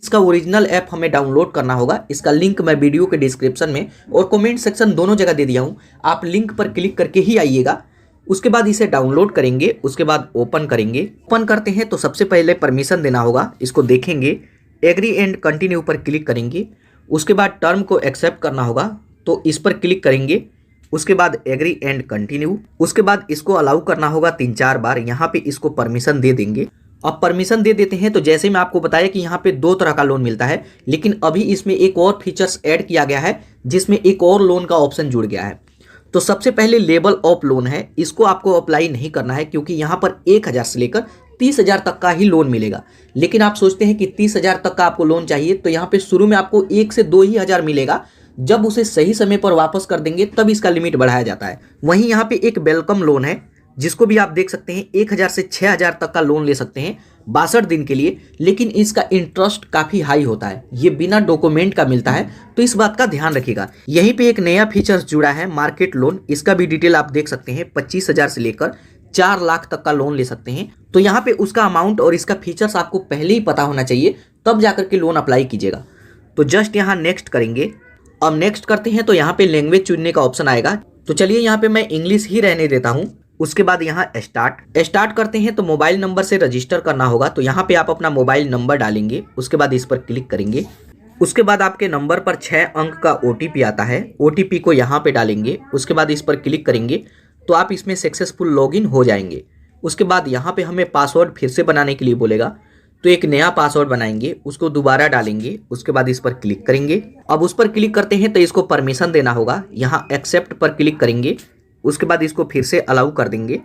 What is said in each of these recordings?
इसका original app हमें download करना होगा। इसका लिंक मैं वीडियो के डिस्क्रिप्शन में और कमेंट सेक्शन दोनों जगह दे दिया हूं। आप लिंक पर क्लिक करके ही आइएगा। उसके बाद इसे डाउनलोड करेंगे, उसके बाद ओपन करेंगे। ओपन करते हैं तो सबसे पहले परमिशन देना होगा। इसको देखेंगे, एग्री एंड कंटिन्यू पर क्लिक करेंगे। उसके बाद टर्म को एक्सेप्ट करना होगा तो इस पर क्लिक करेंगे। उसके बाद एग्री एंड कंटिन्यू, उसके बाद इसको अलाउ करना होगा 3-4 बार। यहाँ पे इसको परमिशन दे देंगे। अब परमिशन दे देते हैं तो जैसे मैं आपको बताया कि यहाँ पे 2 तरह का लोन मिलता है, लेकिन अभी इसमें एक और फीचर्स ऐड किया गया है जिसमें एक और लोन का ऑप्शन जुड़ गया है। तो सबसे पहले लेवल ऑफ लोन है, इसको आपको अप्लाई नहीं करना है क्योंकि यहाँ पर 1000 से लेकर 30,000 तक का ही लोन मिलेगा। लेकिन आप सोचते हैं कि 30,000 तक का आपको लोन चाहिए, तो यहाँ पे शुरू में आपको 1 से 2 ही हज़ार मिलेगा। जब उसे सही समय पर वापस कर देंगे तब इसका लिमिट बढ़ाया जाता है। वहीं यहाँ पे एक वेलकम लोन है जिसको भी आप देख सकते हैं 1000 से 6000 तक का लोन ले सकते हैं 62 दिन के लिए, लेकिन इसका इंटरेस्ट काफ़ी हाई होता है। ये बिना डॉक्यूमेंट का मिलता है, तो इस बात का ध्यान रखिएगा। यहीं पे एक नया फीचर्स जुड़ा है, मार्केट लोन। इसका भी डिटेल आप देख सकते हैं। 25,000 से लेकर 4 लाख तक का लोन ले सकते हैं। तो यहाँ पे उसका अमाउंट और इसका फीचर्स आपको पहले ही पता होना चाहिए, तब जाकर के लोन अप्लाई कीजिएगा। तो जस्ट यहाँ नेक्स्ट करेंगे। अब नेक्स्ट करते हैं तो यहाँ पे लैंग्वेज चुनने का ऑप्शन आएगा। तो चलिए यहाँ पे मैं इंग्लिश ही रहने देता हूँ। उसके बाद यहाँ स्टार्ट करते हैं तो मोबाइल नंबर से रजिस्टर करना होगा। तो यहाँ पे आप अपना मोबाइल नंबर डालेंगे, उसके बाद इस पर क्लिक करेंगे। उसके बाद आपके नंबर पर 6 अंक का OTP आता है, OTP को यहाँ पे डालेंगे। उसके बाद इस पर क्लिक करेंगे तो आप इसमें सक्सेसफुल लॉगिन हो जाएंगे। उसके बाद यहाँ पे हमें पासवर्ड फिर से बनाने के लिए बोलेगा, तो एक नया पासवर्ड बनाएंगे, उसको दोबारा डालेंगे। उसके बाद इस पर क्लिक करेंगे। अब उस पर क्लिक करते हैं तो इसको परमिशन देना होगा। यहाँ एक्सेप्ट पर क्लिक करेंगे, उसके बाद इसको फिर से अलाउ कर देंगे।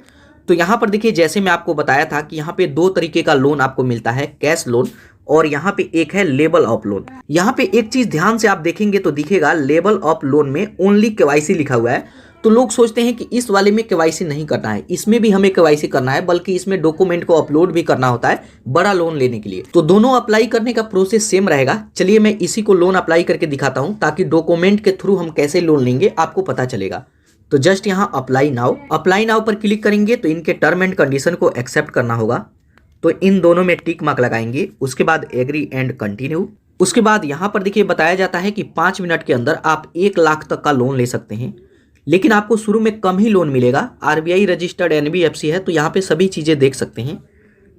तो यहाँ पर देखिए, जैसे मैं आपको बताया था कि यहाँ पे 2 तरीके का लोन आपको मिलता है, कैश लोन और यहाँ पे एक है लेवल ऑफ लोन। यहाँ पे एक चीज ध्यान से आप देखेंगे तो दिखेगा लेवल ऑफ लोन में ओनली KYC लिखा हुआ है। तो लोग सोचते हैं कि इस वाले में KYC नहीं करना है, इसमें भी हमें KYC करना है, बल्कि इसमें डॉक्यूमेंट को अपलोड भी करना होता है बड़ा लोन लेने के लिए। तो दोनों अप्लाई करने का प्रोसेस सेम रहेगा। चलिए मैं इसी को लोन अप्लाई करके दिखाता हूँ, ताकि डॉक्यूमेंट के थ्रू हम कैसे लोन लेंगे आपको पता चलेगा। तो जस्ट यहाँ अप्लाई नाउ पर क्लिक करेंगे तो इनके टर्म एंड कंडीशन को एक्सेप्ट करना होगा। तो इन दोनों में टिक मार्क लगाएंगे। उसके बाद एग्री एंड कंटिन्यू। उसके बाद यहाँ पर देखिए बताया जाता है कि 5 मिनट के अंदर आप 1 लाख तक का लोन ले सकते हैं, लेकिन आपको शुरू में कम ही लोन मिलेगा। RBI रजिस्टर्ड NBFC है, तो यहाँ पे सभी चीज़ें देख सकते हैं।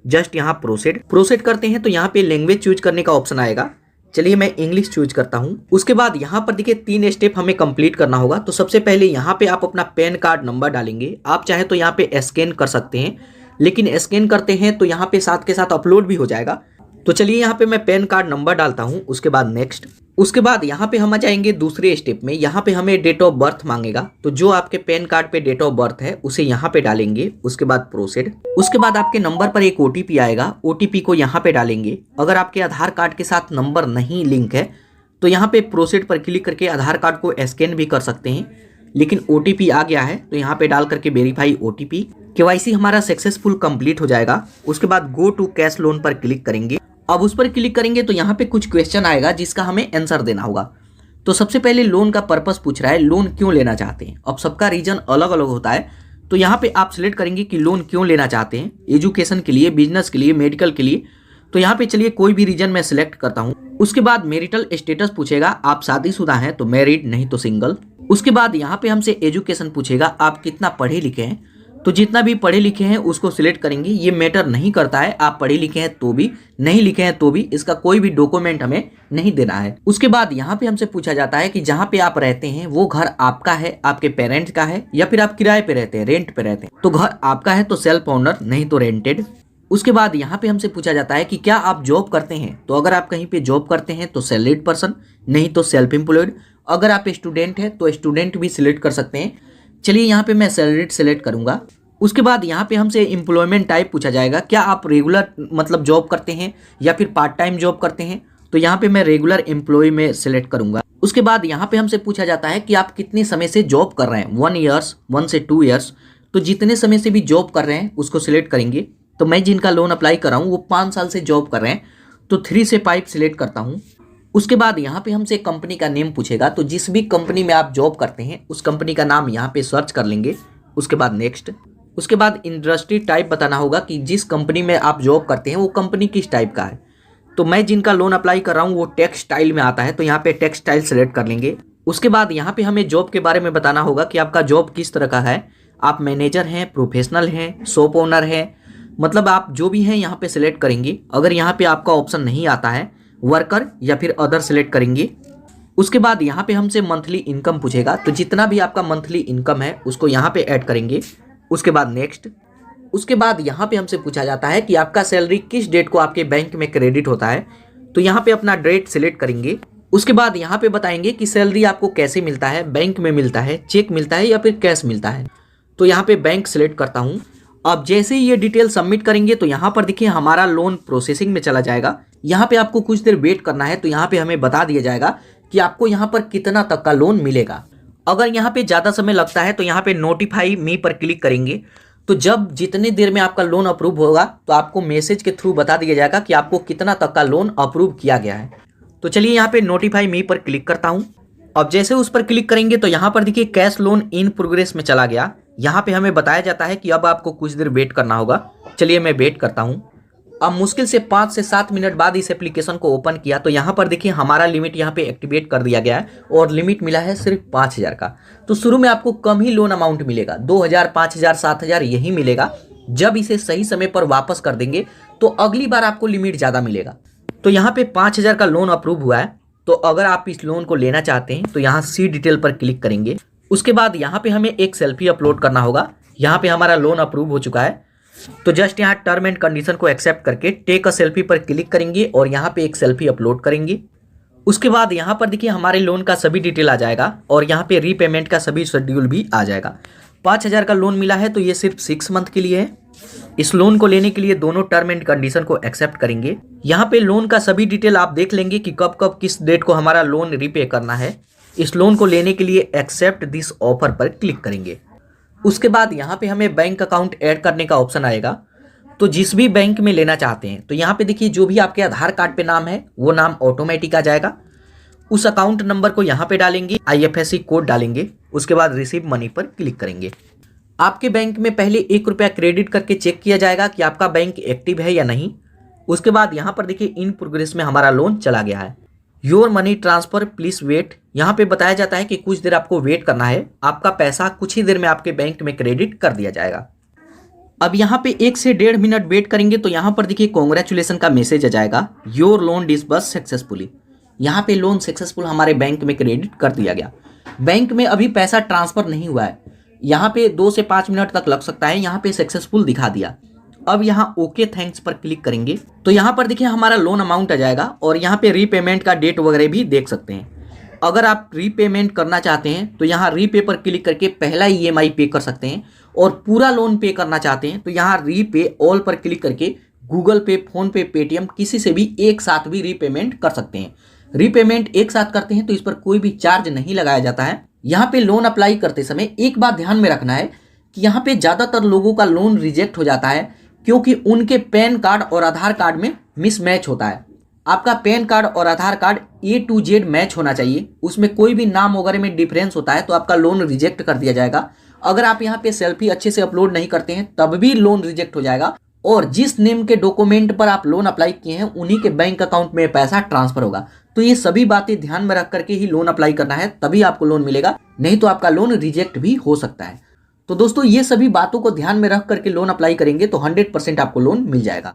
जस्ट यहाँ प्रोसेड करते हैं तो यहाँ पे लैंग्वेज चूज करने का ऑप्शन आएगा। चलिए मैं इंग्लिश चूज करता हूं। उसके बाद यहाँ पर देखिए 3 स्टेप हमें कंप्लीट करना होगा। तो सबसे पहले यहाँ पे आप अपना पैन कार्ड नंबर डालेंगे। आप चाहे तो यहाँ पे स्कैन कर सकते हैं, लेकिन स्कैन करते हैं तो यहाँ पे साथ के साथ अपलोड भी हो जाएगा। तो चलिए यहाँ पे मैं पैन कार्ड नंबर डालता हूँ। उसके बाद नेक्स्ट। उसके बाद यहाँ पे हम आ जाएंगे दूसरे स्टेप में। यहाँ पे हमें डेट ऑफ बर्थ मांगेगा, तो जो आपके पैन कार्ड पे डेट ऑफ बर्थ है उसे यहाँ पे डालेंगे। उसके बाद प्रोसीड। उसके बाद आपके नंबर पर एक OTP आएगा, OTP को यहाँ पे डालेंगे। अगर आपके आधार कार्ड के साथ नंबर नहीं लिंक है तो यहाँ पे प्रोसीड पर क्लिक करके आधार कार्ड को स्कैन भी कर सकते हैं, लेकिन OTP आ गया है तो यहाँ पे डाल करके वेरीफाई OTP। KYC हमारा सक्सेसफुल कंप्लीट हो जाएगा। उसके बाद गो टू कैश लोन पर क्लिक करेंगे। अब उस पर क्लिक करेंगे तो यहाँ पे कुछ क्वेश्चन आएगा जिसका हमें आंसर देना होगा। तो सबसे पहले लोन का पर्पस पूछ रहा है, लोन क्यों लेना चाहते हैं। अब सबका रीजन अलग अलग होता है, तो यहाँ पे आप सिलेक्ट करेंगे कि लोन क्यों लेना चाहते हैं। एजुकेशन के लिए, बिजनेस के लिए, मेडिकल के लिए। तो यहाँ पे चलिए कोई भी रीजन मैं सिलेक्ट करता हूँ। उसके बाद मैरिटल स्टेटस पूछेगा, आप शादीशुदा हैं तो मैरिड, नहीं तो सिंगल। उसके बाद यहाँ पे हमसे एजुकेशन पूछेगा, आप कितना पढ़े लिखे हैं। तो जितना भी पढ़े लिखे हैं उसको सिलेक्ट करेंगे। ये मैटर नहीं करता है, आप पढ़े लिखे हैं तो भी, नहीं लिखे हैं तो भी, इसका कोई भी डॉक्यूमेंट हमें नहीं देना है। उसके बाद यहाँ पे हमसे पूछा जाता है कि जहाँ पे आप रहते हैं वो घर आपका है, आपके पेरेंट्स का है, या फिर आप किराए पे रहते हैं, रेंट पे रहते हैं। तो घर आपका है तो सेल्फ ओनर, नहीं तो रेंटेड। उसके बाद यहाँ पे हमसे पूछा जाता है कि क्या आप जॉब करते हैं। तो अगर आप कहीं पे जॉब करते हैं तो सैलरीड पर्सन, नहीं तो सेल्फ एम्प्लॉयड। अगर आप स्टूडेंट हैं तो स्टूडेंट भी सिलेक्ट कर सकते हैं। चलिए यहाँ पे मैं सैलरीड सिलेक्ट करूंगा। उसके बाद यहाँ पे हमसे एम्प्लॉयमेंट टाइप पूछा जाएगा, क्या आप रेगुलर मतलब जॉब करते हैं या फिर पार्ट टाइम जॉब करते हैं। तो यहाँ पे मैं रेगुलर एम्प्लॉय में सिलेक्ट करूंगा। उसके बाद यहाँ पे हमसे पूछा जाता है कि आप कितने समय से जॉब कर रहे हैं, 1 ईयर्स, 1 से 2 ईयर्स। तो जितने समय से भी जॉब कर रहे हैं उसको सिलेक्ट करेंगे। तो मैं जिनका लोन अप्लाई कर रहा हूँ वो 5 साल से जॉब कर रहे हैं, तो 3 से 5 सिलेक्ट करता हूँ। उसके बाद यहाँ पे हमसे कंपनी का नेम पूछेगा, तो जिस भी कंपनी में आप जॉब करते हैं उस कंपनी का नाम यहाँ पे सर्च कर लेंगे। उसके बाद नेक्स्ट। उसके बाद इंडस्ट्री टाइप बताना होगा कि जिस कंपनी में आप जॉब करते हैं वो कंपनी किस टाइप का है। तो मैं जिनका लोन अप्लाई कर रहा हूँ वो टेक्सटाइल में आता है, तो यहाँ पे टेक्सटाइल सेलेक्ट कर लेंगे। उसके बाद यहाँ पे हमें जॉब के बारे में बताना होगा कि आपका जॉब किस तरह का है। आप मैनेजर हैं, प्रोफेशनल हैं, शॉप ओनर हैं, मतलब आप जो भी हैं यहाँ पे सिलेक्ट करेंगे। अगर यहाँ पे आपका ऑप्शन नहीं आता है, वर्कर या फिर अदर सेलेक्ट करेंगे। उसके बाद यहाँ पे हमसे मंथली इनकम पूछेगा, तो जितना भी आपका मंथली इनकम है उसको यहाँ पे ऐड करेंगे। उसके बाद नेक्स्ट। उसके बाद यहाँ पे हमसे पूछा जाता है कि आपका सैलरी किस डेट को आपके बैंक में क्रेडिट होता है, तो यहाँ पे अपना डेट सिलेक्ट करेंगे। उसके बाद यहाँ पे बताएंगे कि सैलरी आपको कैसे मिलता है, बैंक में मिलता है, चेक मिलता है या फिर कैश मिलता है। तो यहाँ पे बैंक सिलेक्ट करता हूँ। अब जैसे ही ये डिटेल सबमिट करेंगे तो यहाँ पर देखिए हमारा लोन प्रोसेसिंग में चला जाएगा। यहाँ पे आपको कुछ देर वेट करना है, तो यहाँ पे हमें बता दिया जाएगा कि आपको यहाँ पर कितना तक का लोन मिलेगा। अगर यहाँ पे ज़्यादा समय लगता है तो यहाँ पे नोटिफाई मी पर क्लिक करेंगे। तो जब जितनी देर में आपका लोन अप्रूव होगा तो आपको मैसेज के थ्रू बता दिया जाएगा कि आपको कितना तक का लोन अप्रूव किया गया है। तो चलिए यहाँ पे नोटिफाई मी पर क्लिक करता हूँ। अब जैसे उस पर क्लिक करेंगे तो यहाँ पर देखिए कैश लोन इन प्रोग्रेस में चला गया। यहाँ पे हमें बताया जाता है कि अब आपको कुछ देर वेट करना होगा। चलिए मैं वेट करता हूँ। अब मुश्किल से 5 से 7 मिनट बाद इस एप्लीकेशन को ओपन किया तो यहाँ पर देखिए हमारा लिमिट यहाँ पे एक्टिवेट कर दिया गया है और लिमिट मिला है सिर्फ 5000 का। तो शुरू में आपको कम ही लोन अमाउंट मिलेगा, 2000, 5000, 7000 यही मिलेगा। जब इसे सही समय पर वापस कर देंगे तो अगली बार आपको लिमिट ज़्यादा मिलेगा। तो यहाँ पे 5000 का लोन अप्रूव हुआ है। तो अगर आप इस लोन को लेना चाहते हैं तो यहाँ सी डिटेल पर क्लिक करेंगे। उसके बाद यहाँ पे हमें एक सेल्फी अपलोड करना होगा। यहाँ पे हमारा लोन अप्रूव हो चुका है, तो जस्ट यहाँ टर्म एंड कंडीशन को एक्सेप्ट करके टेक अ सेल्फी पर क्लिक करेंगे और यहाँ पे एक सेल्फी अपलोड करेंगे। उसके बाद यहाँ पर देखिए हमारे लोन का सभी डिटेल आ जाएगा और यहाँ पे रीपेमेंट का सभी शेड्यूल भी आ जाएगा। 5000 का लोन मिला है तो ये सिर्फ 6 मंथ के लिए है। इस लोन को लेने के लिए दोनों टर्म एंड कंडीशन को एक्सेप्ट करेंगे। यहाँ पे लोन का सभी डिटेल आप देख लेंगे कि कब कब किस डेट को हमारा लोन रीपे करना है। इस लोन को लेने के लिए एक्सेप्ट दिस ऑफर पर क्लिक करेंगे। उसके बाद यहाँ पे हमें बैंक अकाउंट ऐड करने का ऑप्शन आएगा। तो जिस भी बैंक में लेना चाहते हैं तो यहाँ पे देखिए जो भी आपके आधार कार्ड पे नाम है वो नाम ऑटोमेटिक आ जाएगा। उस अकाउंट नंबर को यहाँ पे डालेंगे, IFSC कोड डालेंगे। उसके बाद रिसीव मनी पर क्लिक करेंगे। आपके बैंक में पहले 1 रुपया क्रेडिट करके चेक किया जाएगा कि आपका बैंक एक्टिव है या नहीं। उसके बाद यहाँ पर देखिए इन प्रोग्रेस में हमारा लोन चला गया है। Your money transfer please wait, यहाँ पे बताया जाता है कि कुछ देर आपको वेट करना है। आपका पैसा कुछ ही देर में आपके बैंक में क्रेडिट कर दिया जाएगा। अब यहाँ पे 1 से 1.5 मिनट वेट करेंगे तो यहाँ पर देखिए कॉन्ग्रेचुलेसन का मैसेज आ जाएगा, योर लोन डिसबर्स सक्सेसफुली। यहाँ पे लोन सक्सेसफुल हमारे बैंक में क्रेडिट कर दिया गया। बैंक में अभी पैसा ट्रांसफर नहीं हुआ है, यहाँ पे 2 से 5 मिनट तक लग सकता है। यहाँ पे सक्सेसफुल दिखा दिया। अब यहाँ ओके थैंक्स पर क्लिक करेंगे तो यहाँ पर देखिए हमारा लोन अमाउंट आ जाएगा और यहाँ पे रीपेमेंट का डेट वगैरह भी देख सकते हैं। अगर आप रीपेमेंट करना चाहते हैं तो यहाँ रीपे पर क्लिक करके पहला EMI पे कर सकते हैं और पूरा लोन पे करना चाहते हैं तो यहाँ रीपे ऑल पर क्लिक करके गूगल पे, फोन पे, पेटीएम किसी से भी एक साथ भी रीपेमेंट कर सकते हैं। रीपेमेंट एक साथ करते हैं तो इस पर कोई भी चार्ज नहीं लगाया जाता है। यहाँ पे लोन अप्लाई करते समय एक बात ध्यान में रखना है कि यहाँ पे ज़्यादातर लोगों का लोन रिजेक्ट हो जाता है क्योंकि उनके पैन कार्ड और आधार कार्ड में मिसमैच होता है। आपका पैन कार्ड और Aadhaar card A to Z match होना चाहिए, उसमें कोई भी नाम वगैरह में डिफरेंस होता है तो आपका लोन रिजेक्ट कर दिया जाएगा। अगर आप यहाँ पे सेल्फी अच्छे से अपलोड नहीं करते हैं तब भी लोन रिजेक्ट हो जाएगा और जिस नेम के डॉक्यूमेंट पर आप लोन अप्लाई किए हैं उन्हीं के बैंक अकाउंट में पैसा ट्रांसफर होगा। तो ये सभी बातें ध्यान में रख करके ही लोन अप्लाई करना है, तभी आपको लोन मिलेगा, नहीं तो आपका लोन रिजेक्ट भी हो सकता है। तो दोस्तों ये सभी बातों को ध्यान में रख करके लोन अप्लाई करेंगे तो 100% आपको लोन मिल जाएगा।